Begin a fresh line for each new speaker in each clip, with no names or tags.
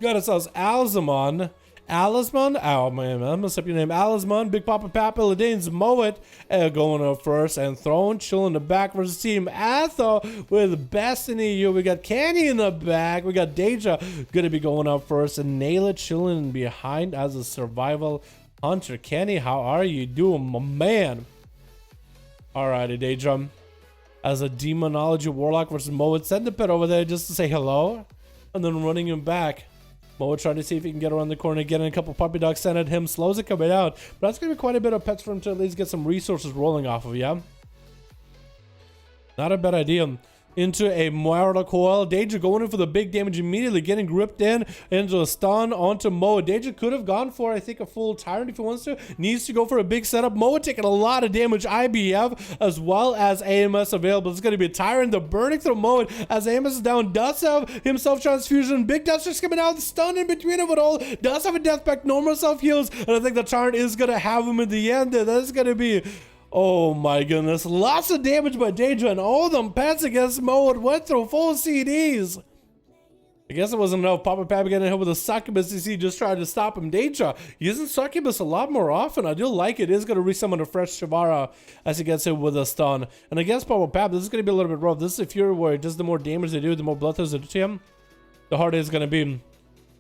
Got ourselves Alizamon. Alizamon? Oh man, I messed up your name. Alizamon, Big Papa Paladin's Moet going up first, and Throne chill in the back versus Team Athel with Best in EU. We got Candy in the back. We got Deja gonna be going up first, and Naila chilling behind as a survival hunter. Candy, how are you doing, my man? Alrighty, Deja. As a Demonology Warlock versus Moet, send the pet over there just to say hello, and then running him back. Mo trying to see if he can get around the corner, getting a couple puppy dogs sent at him, slows it coming out. But that's going to be quite a bit of pets for him to at least get some resources rolling off of, yeah? Not a bad idea. Into a Warlock coil. Deja going in for the big damage immediately, getting gripped in into a stun onto Moa. Deja could have gone for, I think, a full Tyrant if he wants to. Needs to go for a big setup. Moa taking a lot of damage. IBF as well as AMS available. It's going to be a Tyrant. The burning through Moa as AMS is down. Does have himself transfusion. Big Dust just coming out. Stun in between of it all. Does have a death pack. Normal self heals. And I think the Tyrant is going to have him in the end. That's going to be... Oh my goodness, lots of damage by Deja, and all them pets against Moa went through full CDs. I guess it wasn't enough. Papa Pab getting hit with a Succubus CC, just trying to stop him. Deja using Succubus a lot more often. I do like it. It is going to resummon a fresh Shavara as he gets hit with a stun. And against Papa Pab, this is going to be a little bit rough. This is a Fury Warrior. Just the more damage they do, the more bloodthirst they do to him, the harder it's going to be.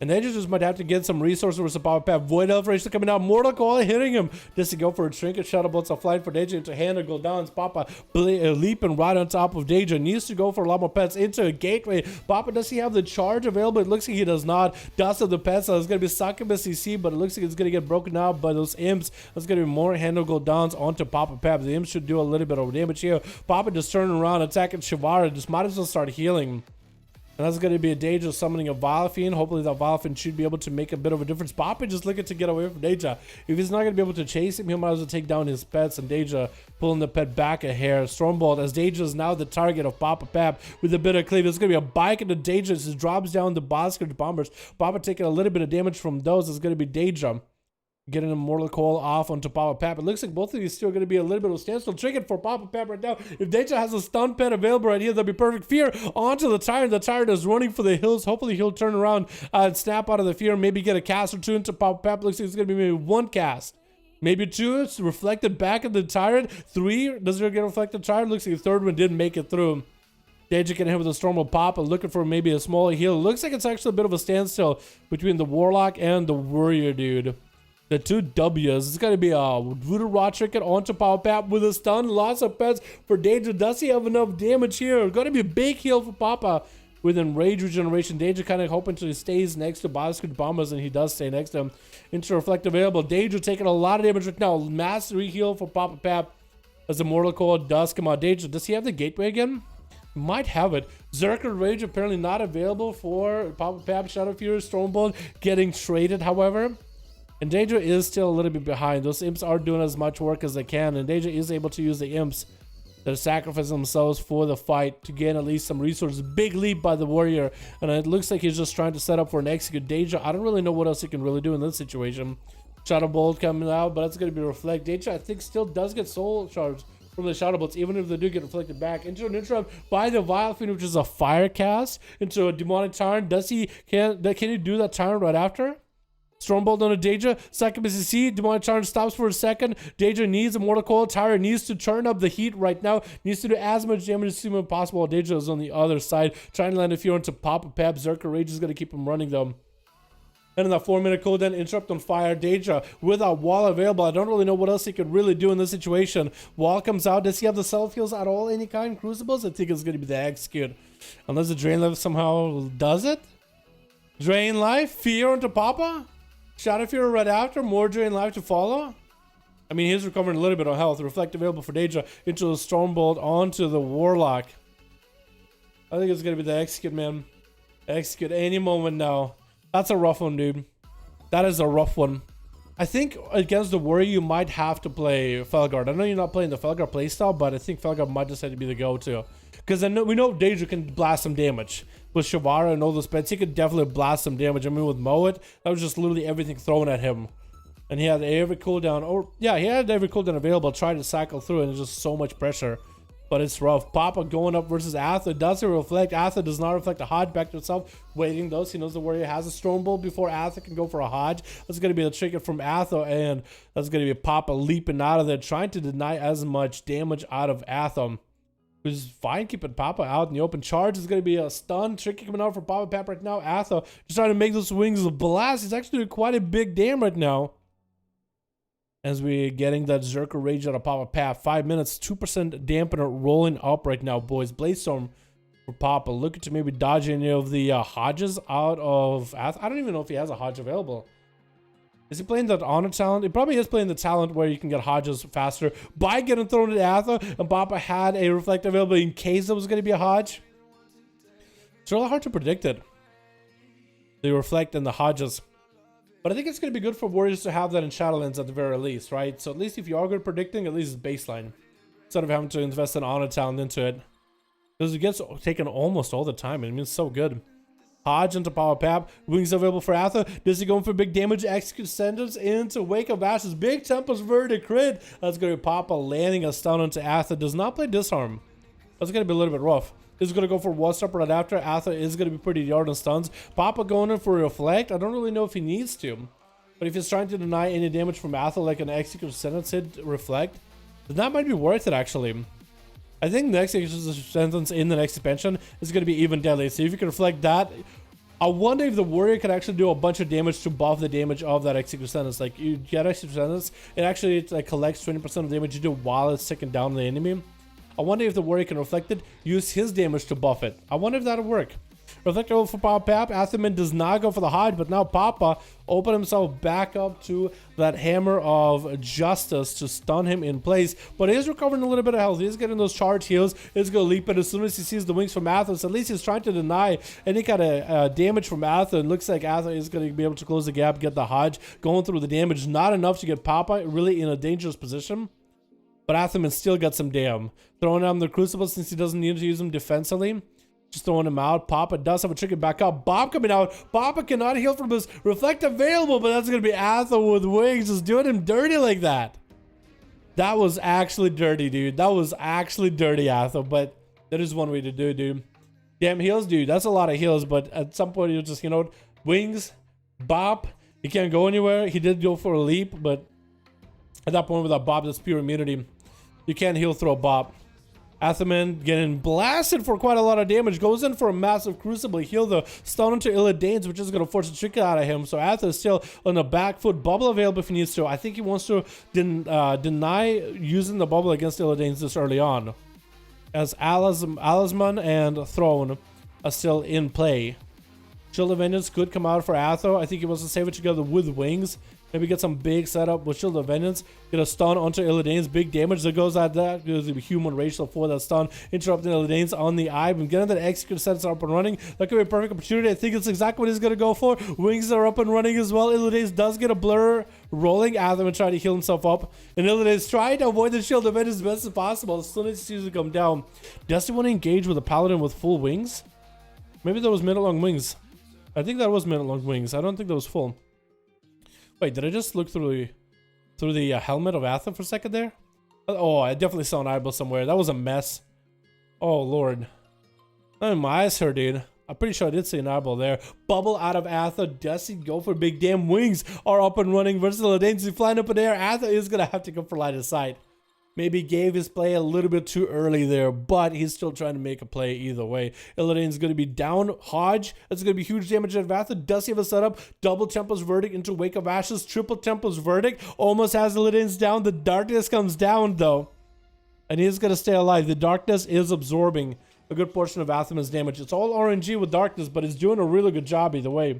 And they just might have to get some resources with some Power Path. Void Elf Race coming out. Mortal Coil hitting him. Does he go for a Trinket? Shadow Bolts are flying for Deja into hand and go down. Papa leaping right on top of Deja. Needs to go for a lot more pets into a gateway. Papa, does he have the charge available? It looks like he does not. Does have the pets. So it's going to be Succubus CC, but it looks like it's going to get broken out by those imps. There's going to be more handle go downs onto Papa Pap. The imps should do a little bit of damage here. Papa just turning around, attacking Shavara. Just might as well start healing. And that's going to be a Deja summoning a Vilephiend. Hopefully that Vilephiend should be able to make a bit of a difference. Papa just looking to get away from Deja. If he's not going to be able to chase him, he might as well take down his pets. And Deja pulling the pet back a hair. Stormbolt as Deja is now the target of Papa Pap with a bit of cleave. It's going to be a bike into Deja as he drops down the basket bombers. Papa taking a little bit of damage from those. It's going to be Deja getting a Mortal Coil off onto Papa Pap. It looks like both of these still going to be a little bit of a standstill. Trinket for Papa Pap right now. If Deja has a stun pet available right here, that'll be perfect. Fear onto the Tyrant. The Tyrant is running for the hills. Hopefully he'll turn around and snap out of the fear. Maybe get a cast or two into Papa Pap. Looks like it's going to be maybe one cast. Maybe two. It's reflected back at the Tyrant. Three. Does it get reflected Tyrant? Looks like the third one didn't make it through. Deja getting hit with a Storm of Papa, looking for maybe a small heal. It looks like it's actually a bit of a standstill between the Warlock and the Warrior dude. The two W's. It's going to be a Voodoo Rod Trinket onto Power Pap with a stun. Lots of pets for Deja. Does he have enough damage here? Going to be a big heal for Papa with Enrage Regeneration. Deja kind of hoping to stays next to Bioscoot Bombers, and he does stay next to him. Into Reflect available. Deja taking a lot of damage right now. Mastery heal for Papa Pap as the Mortal Coil does come out. Deja, does he have the Gateway again? Might have it. Zerker Rage apparently not available for Papa Pap. Shadow Fury, Stormbolt getting traded, however. And Deja is still a little bit behind. Those imps aren't doing as much work as they can. And Deja is able to use the imps that sacrifice themselves for the fight to gain at least some resources. Big leap by the Warrior. And it looks like he's just trying to set up for an execute. Deja, I don't really know what else he can really do in this situation. Shadow Bolt coming out, but that's going to be Reflect. Deja, I think, still does get soul charge from the Shadow Bolts, even if they do get reflected back. Into an interrupt by the Vilephiend, which is a fire cast, into a Demonic Tyrant. Can he do that Tyrant right after? Stormbolt on a Deja. Succubus CC. Demonic Tyrant stops for a second. Deja needs a Mortal Coil. Tyrant needs to turn up the heat right now. Needs to do as much damage as humanly possible. Deja is on the other side. Trying to land a fear into Papa Pap. Zerker Rage is going to keep him running though. And in that 4-minute cooldown, interrupt on fire. Deja with a wall available. I don't really know what else he could really do in this situation. Wall comes out. Does he have the self heals at all? Any kind? Crucibles? I think it's going to be the execute. Unless the Drain Life somehow does it. Drain Life. Fear onto Papa. Shadow Fury right after. More Drain Life to follow. I mean, he's recovering a little bit of health. Reflect available for Deja into the Stormbolt onto the Warlock. I think it's going to be the execute, man. Execute any moment now. That's a rough one, dude. That is a rough one. I think against the Warrior, you might have to play Felguard. I know you're not playing the Felguard playstyle, but I think Felguard might decide to be the go-to. Because we know Deja can blast some damage. With Shavara and all those pets, he could definitely blast some damage. I mean, with Moet, that was just literally everything thrown at him. And he had every cooldown, he had every cooldown available, trying to cycle through, and it's just so much pressure. but it's rough. Papa going up versus Atha doesn't reflect. Atha does not reflect a Hodge back to himself. Waiting those. He knows the warrior has a Storm Bolt before Atha can go for a Hodge. That's going to be a trigger from Atha, and that's going to be Papa leaping out of there, trying to deny as much damage out of Atha, who's fine keeping Papa out in the open. Charge is going to be a stun. Tricky coming out for Papa Pap right now. Atha just trying to make those wings blast. He's actually doing quite a big damage right now, as we're getting that Zerker Rage out of Papa Pap. 5 minutes, 2% dampener rolling up right now, boys. Blaze Storm for Papa. Looking to maybe dodge any of the Hodges out of Atha. I don't even know if he has a Hodge available. Is he playing that honor talent? He probably is playing the talent where you can get Hodges faster by getting thrown at Atha, and Papa had a Reflect available in case there was going to be a Hodge. It's really hard to predict it. The Reflect and the Hodges. But I think it's going to be good for Warriors to have that in Shadowlands at the very least, right? So at least if you are good predicting, at least it's baseline, instead of having to invest an honor talent into it. Because it gets taken almost all the time. I mean, it's so good. Hodge into Power Pap. Wings available for Atha. Does he go for big damage? Execute sentence into Wake of Ashes. Big Tempest Verdict crit. That's going to be Papa landing a stun onto Atha. Does not play Disarm. That's going to be a little bit rough. He's going to go for one step right after. Atha is going to be pretty yard on stuns. Papa going in for Reflect. I don't really know if he needs to. But if he's trying to deny any damage from Atha, like an Execute Sentence hit Reflect, then that might be worth it, actually. I think the Execute Sentence in the next expansion is going to be even deadly. So if you can Reflect that, I wonder if the Warrior can actually do a bunch of damage to buff the damage of that Execute Sentence. Like, you get Execute Sentence, it actually like collects 20% of damage you do while it's ticking down the enemy. I wonder if the Warrior can Reflect it, use his damage to buff it. I wonder if that'll work. Reflect over for Papa Pap. Athaman does not go for the Hodge, but now Papa opened himself back up to that Hammer of Justice to stun him in place. But he is recovering a little bit of health. He's getting those charge heals. He's going to leap in as soon as he sees the wings from Atha. So at least he's trying to deny any kind of damage from Atha. It looks like Atha is going to be able to close the gap, get the Hodge. Going through the damage, not enough to get Papa really in a dangerous position. But Athaman still got some damn. Throwing out the Crucible since he doesn't need to use them defensively. Just throwing him out. Papa does have a trigger back up. Bob coming out. Papa cannot heal from his Reflect available, but that's going to be Atha with wings just doing him dirty like that. That was actually dirty, dude. That was actually dirty, Atha, but that is one way to do it, dude. Damn heals, dude. That's a lot of heals, but at some point you just, you know, wings, bop. He can't go anywhere. He did go for a leap, but at that point with that bop, that's pure immunity. You can't heal throw bop. Athaman getting blasted for quite a lot of damage. Goes in for a massive Crucible. Heal the stun into Illidanes, which is going to force a trick out of him. So Atha is still on the back foot. Bubble available if he needs to. I think he wants to deny using the bubble against Illidanes this early on, as Alisman and Throne are still in play. Shield of Vengeance could come out for Atha. I think he wants to save it together with wings. Maybe get some big setup with Shield of Vengeance. Get a stun onto Illidanes. Big damage that goes at that. There's a human racial for that stun. Interrupting Illidanes on the eye. But getting that Execute Sentence up and running. That could be a perfect opportunity. I think it's exactly what he's going to go for. Wings are up and running as well. Illidanes does get a blur rolling. Athaman trying to heal himself up. And Illidanes trying to avoid the Shield of Vengeance as best as possible. As soon as he sees it come down. Does he want to engage with a Paladin with full wings? Maybe that was mid-long wings. I think that was mid-long wings. I don't think that was full. Wait, did I just look through the helmet of Atha for a second there? Oh, I definitely saw an eyeball somewhere. That was a mess. Oh, Lord. Oh, my eyes hurt, dude. I'm pretty sure I did see an eyeball there. Bubble out of Atha. Does he go for big damn wings? Are up and running versus Illidanes. He's flying up in the air. Atha is going to have to go for line of sight. Maybe gave his play a little bit too early there, but he's still trying to make a play either way. Illidane's going to be down. Hodge, that's going to be huge damage at Atha. Does he have a setup? Double Tempest Verdict into Wake of Ashes. Triple Tempest Verdict. Almost has Illidane's down. The darkness comes down, though. And he's going to stay alive. The darkness is absorbing a good portion of Athaman's damage. It's all RNG with darkness, but it's doing a really good job either way.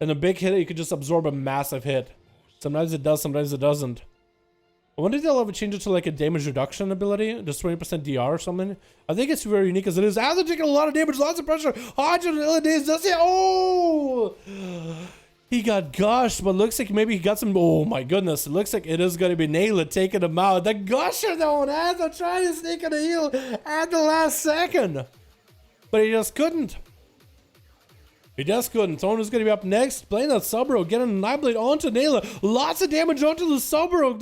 And a big hit, you could just absorb a massive hit. Sometimes it does, sometimes it doesn't. I wonder if they'll ever change it to like a damage reduction ability, just 20% DR or something. I think it's very unique as it is. Atha taking a lot of damage, lots of pressure. Hodge and Illidanes, does he? Oh! He got gushed, but looks like maybe he got some. Oh my goodness, it looks like it is going to be Naila taking him out. The gusher though, and Atha trying to sneak in a heal. at the last second. But he just couldn't. He just couldn't. Throne is going to be up next. Playing that Subro, getting an Nightblade onto Nayla. Lots of damage onto the Subro.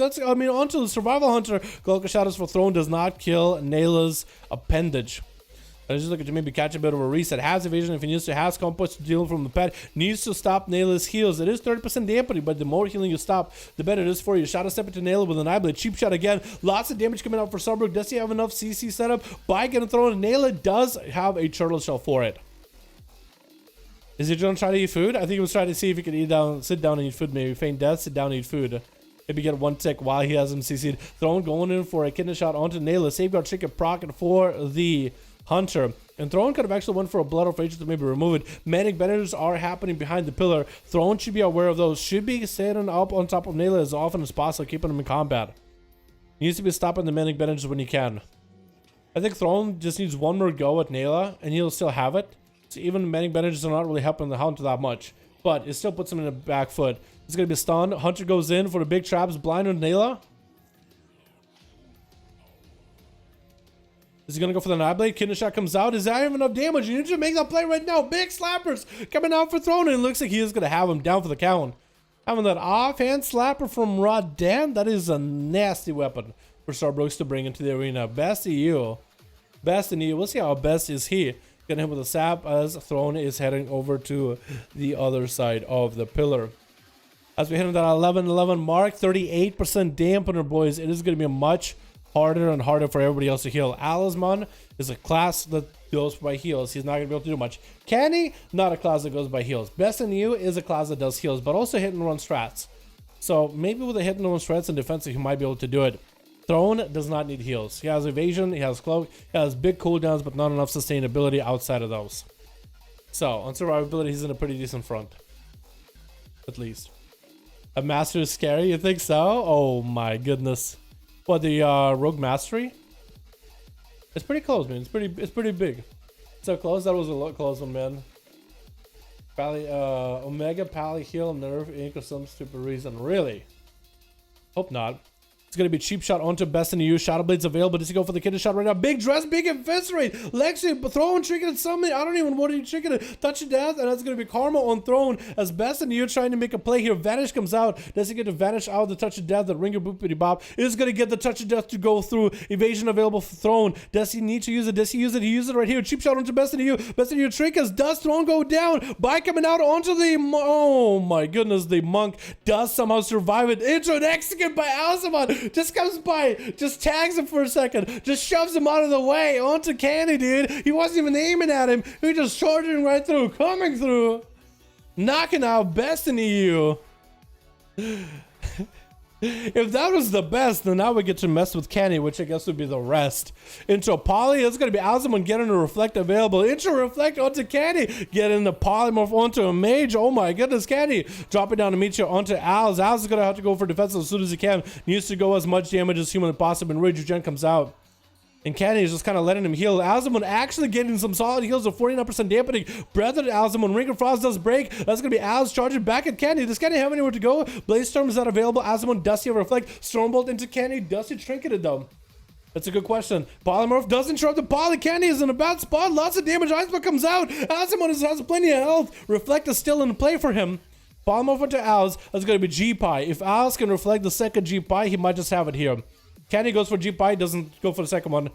Onto the Survival Hunter. Cloak of Shadows for Throne does not kill Nayla's appendage. I was just looking to maybe catch a bit of a reset. Has evasion if he needs to. Has compost to deal from the pet. Needs to stop Nayla's heals. It is 30% dampening, but the more healing you stop, the better it is for you. Shadow Step into Nayla with an Nightblade. Cheap shot again. Lots of damage coming out for Subro. Does he have enough CC setup? By getting thrown, Nayla does have a turtle shell for it. Is he going to try to eat food? I think he was trying to see if he could sit down and eat food. Maybe feign death, sit down and eat food. Maybe get one tick while he has him CC'd. Throne going in for a kidney shot onto Nayla. Safeguard Chicken proc for the Hunter. And Throne could have actually went for a Blood of Rage to maybe remove it. Manic Bandages are happening behind the pillar. Throne should be aware of those. Should be standing up on top of Nayla as often as possible, keeping him in combat. He needs to be stopping the Manic Bandages when he can. I think Throne just needs one more go at Nayla, and he'll still have it. So even Manic Bandages are not really helping the Hunter that much. But it still puts him in the back foot. He's going to be stunned. Hunter goes in for the big traps. Blind on Nayla. Is he going to go for the Nightblade? Kidney Shot comes out. Is that even enough damage? You need to make that play right now. Big slappers coming out for Throne. And it looks like he is going to have him down for the count. Having that offhand slapper from Rodan. That is a nasty weapon for Starbrooks to bring into the arena. Best EU. Best in EU. We'll see how best is he. Gonna hit with a sap as Throne is heading over to the other side of the pillar. As we hit on that 11-11 mark, 38% dampener, boys. It is going to be much harder and harder for everybody else to heal. Alisman is a class that goes by heals. He's not going to be able to do much. Canny, not a class that goes by heals. Best in You is a class that does heals, but also hit and run strats. So maybe with a hit and run strats and defensive, he might be able to do it. Throne does not need heals. He has evasion, he has cloak, he has big cooldowns, but not enough sustainability outside of those. So on survivability, he's in a pretty decent front. At least. A master is scary, you think so? Oh my goodness. What, the rogue mastery? It's pretty close, man. It's pretty big. So close. That was a close one, man. Pally, Omega, Pally, heal, nerve, ink, or some stupid reason. Really? Hope not. It's going to be cheap shot onto Best in the U. Shadow Blade's available. Does he go for the kidney shot right now? Big dress, big eviscerate. Lexi throwing, trinket, and summon. I don't even want to trinket it. Touch of death, and that's going to be karma on Throne as Best in the U trying to make a play here. Vanish comes out. Does he get to vanish out of the touch of death? The ringer boopity bop is going to get the touch of death to go through. Evasion available for Throne. Does he need to use it? Does he use it? He uses it right here. Cheap shot onto Best in the U. Best in the U trinkets. Does Throne go down? By coming out onto the... Oh my goodness. The monk does somehow survive it. Into an execute by Alzamon. Just comes by. Just tags him for a second. Just shoves him out of the way. Onto Canny, dude. He wasn't even aiming at him. He just charging right through. Coming through. Knocking out Best in the EU. If that was the best, then now we get to mess with Canny, which I guess would be the rest. Into Poly, it's going to be Alzamon getting a Reflect available. Into Reflect onto Canny. Getting the Polymorph onto a Mage. Oh my goodness, Canny. Dropping down to meet you onto Alz. Alz is going to have to go for defensive as soon as he can. Needs to go as much damage as humanly possible. And Rage Regen comes out. And Canny is just kind of letting him heal. Alzamon actually getting some solid heals of 49% dampening. Breath of Alzamon. Ring of Frost does break. That's going to be Alz charging back at Canny. Does Canny have anywhere to go? Blaze Storm is not available. Alzamon does he have Reflect? Stormbolt into Canny. Does he trinket it though? That's a good question. Polymorph does interrupt the Poly. Canny is in a bad spot. Lots of damage. Icebook comes out. Alzamon has plenty of health. Reflect is still in play for him. Polymorph into Alz. That's going to be G-Pie. If Alz can reflect the second G-Pie, he might just have it here. Canny goes for G-Pie. Doesn't go for the second one.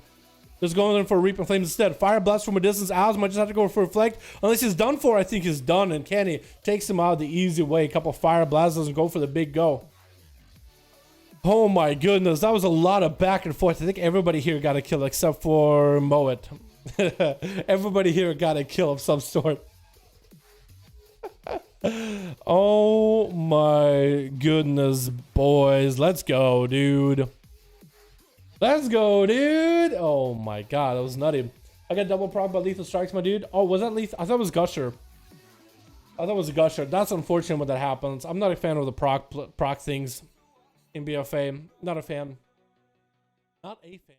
Just going in for Reaping Flames instead. Fire Blast from a distance. Alz might just have to go for Reflect. Unless he's done for, I think he's done. And Canny takes him out the easy way. A couple Fire Blasts, doesn't go for the big go. Oh my goodness. That was a lot of back and forth. I think everybody here got a kill except for Moet. Everybody here got a kill of some sort. Oh my goodness, boys. Let's go, dude. Let's go, dude. Oh my god, that was nutty. I got double proc by lethal strikes, my dude. Oh, was that lethal? I thought it was Gusher. I thought it was a Gusher. That's unfortunate when that happens. I'm not a fan of the proc things in BFA. Not a fan. Not a fan.